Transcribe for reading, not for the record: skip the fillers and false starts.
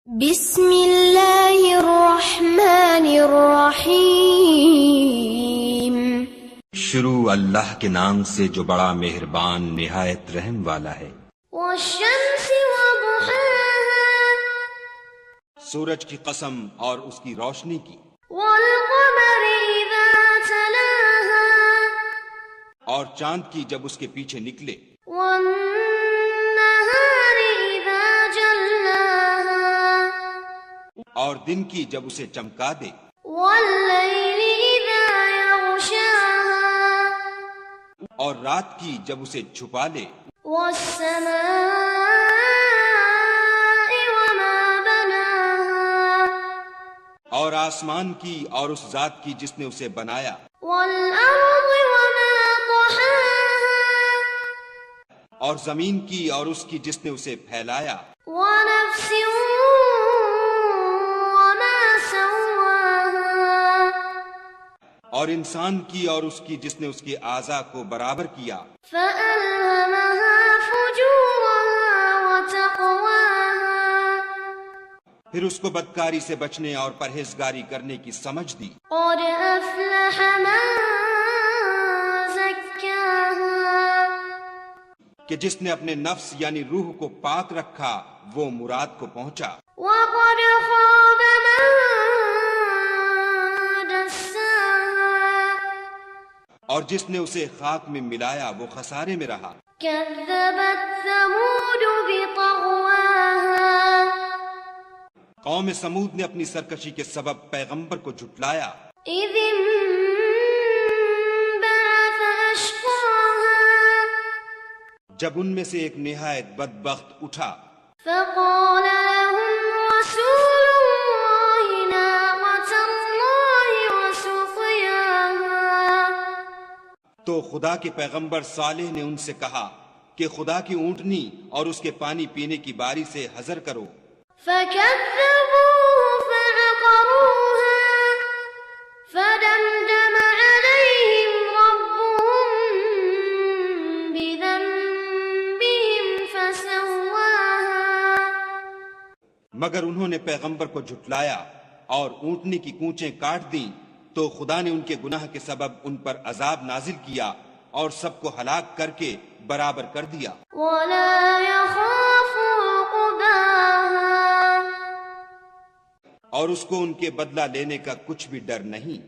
بسم اللہ الرحمن الرحیم۔ شروع اللہ کے نام سے جو بڑا مہربان نہایت رحم والا ہے۔ والشمس وضحاها، سورج کی قسم اور اس کی روشنی کی، والقمر اذا تلاها، اور چاند کی جب اس کے پیچھے نکلے، والنہار اذا جلاها، اور دن کی جب اسے چمکا دے، واللیل اذا یغشاها، اور رات کی جب اسے چھپا لے، والسماء وما بناها، اور آسمان کی اور اس ذات کی جس نے اسے بنایا، والارض وما طحاها، اور زمین کی اور اس کی جس نے اسے پھیلایا، ونفس وما سواها، اور انسان کی اور اس کی جس نے اس کے اعضاء کو برابر کیا، فألهمها فجورها وتقواها، پھر اس کو بدکاری سے بچنے اور پرہیزگاری کرنے کی سمجھ دی۔ قد أفلح من زكاها، کہ جس نے اپنے نفس یعنی روح کو پاک رکھا وہ مراد کو پہنچا، وقد خاب من دساها، اور جس نے اسے خاک میں ملایا وہ خسارے میں رہا۔ كذبت ثمود بطغواها، قوم سمود نے اپنی سرکشی کے سبب پیغمبر کو جھٹلایا، إذ انبعث أشقاها، جب ان میں سے ایک نہایت بدبخت اٹھا، فقال لهم رسول الله ناقة الله وسقياها، تو خدا کے پیغمبر صالح نے ان سے کہا کہ خدا کی اونٹنی اور اس کے پانی پینے کی باری سے حذر کرو، فكذبوه فعقروها، فدمدم عليهم ربهم بذنبهم فسواها، مگر انہوں نے پیغمبر کو جھٹلایا اور اونٹنی کی کونچیں کاٹ دیں تو خدا نے ان کے گناہ کے سبب ان پر عذاب نازل کیا اور سب کو ہلاک کر کے برابر کر دیا۔ ولا يخاف عقباها، اور اس کو ان کے بدلہ لینے کا کچھ بھی ڈر نہیں۔